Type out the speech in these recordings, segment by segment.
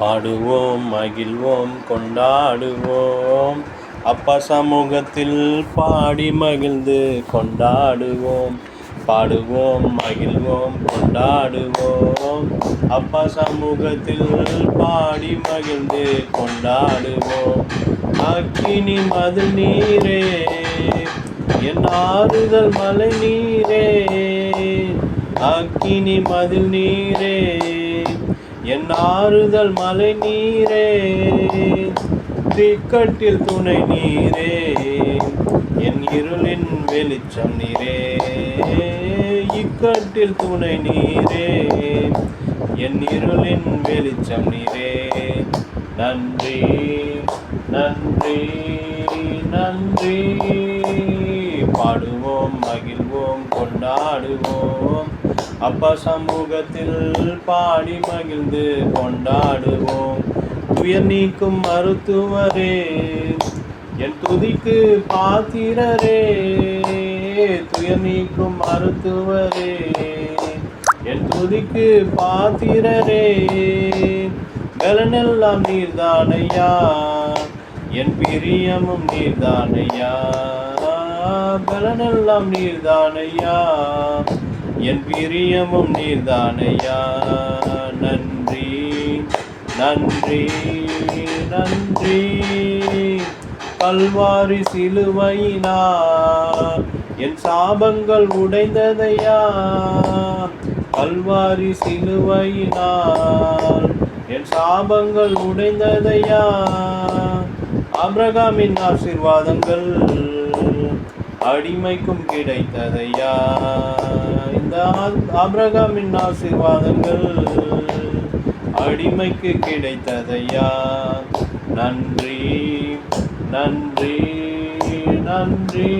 பாடுவோம், மகிழ்வோம், கொண்டாடுவோம். அப்பா சமூகத்தில் பாடி மகிழ்ந்து கொண்டாடுவோம். பாடுவோம், மகிழ்வோம், கொண்டாடுவோம். அப்பா சமூகத்தில் பாடி மகிழ்ந்து கொண்டாடுவோம். அக்கினி மதில் நீரே, என் ஆறுதல் மலை நீரே. அக்கினி மதில் நீரே, என் ஆறுதல் மலை நீரே. இக்கட்டில் துணை நீரே, என் இருளின் வெளிச்சம் நீரே. இக்கட்டில் துணை நீரே, என் இருளின் வெளிச்சம் நீரே. நன்றி நன்றி நன்றி. பாடுவோம், மகிழ்வோம், கொண்டாடுவோம். அப்பா சமூகத்தில் பாடி மகிழ்ந்து கொண்டாடுவோம். துயர் நீக்கும் மருத்துவரே, என் துதிக்கு பாத்திரரே. துயர் நீக்கும் மருத்துவரே, என் துதிக்கு பாத்திரரே. பலனெல்லாம் நீர்தானையா, என் பிரியமும் நீர்தானையா. பலனெல்லாம் நீர்தானையா, என் பிரியமும் நீர்தானையா. நன்றி நன்றி நன்றி. கல்வாரி சிலுவையினால் என் சாபங்கள் உடைந்ததையா. கல்வாரி சிலுவையினால் என் சாபங்கள் உடைந்ததையா. ஆபிரகாமின் ஆசீர்வாதங்கள் அடிமைக்கும் கிடைத்ததையா. இந்த ஆபிரகாமின் ஆசீர்வாதங்கள் அடிமைக்கு கிடைத்ததையா. நன்றி நன்றி நன்றி.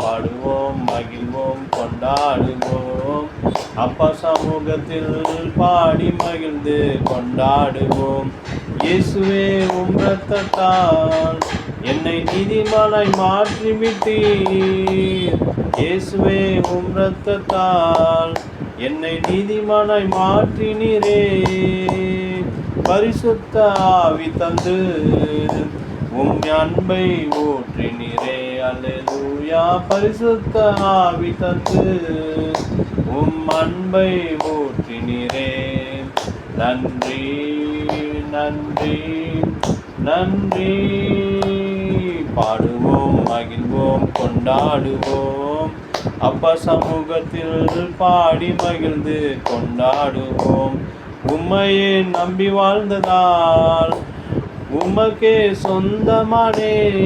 பாடுவோம், மகிழ்வோம், கொண்டாடுவோம். அப்பா சமூகத்தில் பாடி மகிழ்ந்து கொண்டாடுவோம். இயேசுவே, உம் இரத்தத்தால் என்னை நீதிமானாய் மாற்றிவிட்டீர். இயேசுவே, உம் இரத்தத்தால் என்னை நீதிமானாய் மாற்றினீரே. பரிசுத்த ஆவி தந்து உம் அன்பை ஊற்றினீரே. அல்லேலூயா. பரிசுத்த ஆவி தந்து உம் அன்பை ஊற்றினீரே. நன்றி நன்றி நன்றி. பாடுவோம், மகிழ்வோம், கொண்டாடுவோம். அப்பா சமூகத்தில் பாடி மகிழ்ந்து கொண்டாடுவோம். உம்மையே நம்பி வாழ்ந்ததால் உமக்கே சொந்தமானேன்.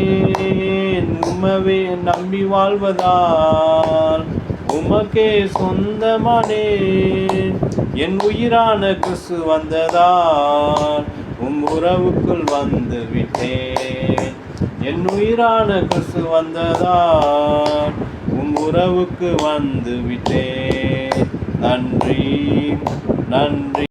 உம்மையே நம்பி வாழ்வதால் உமக்கே சொந்தமானேன். என் உயிரான கிறிஸ்து வந்ததால் உம் உறவுக்குள் வந்து விட்டேன். என் உயிரான கிறிஸ்து வந்ததால் உம் உறவுக்கு வந்து விட்டேன். நன்றி நன்றி.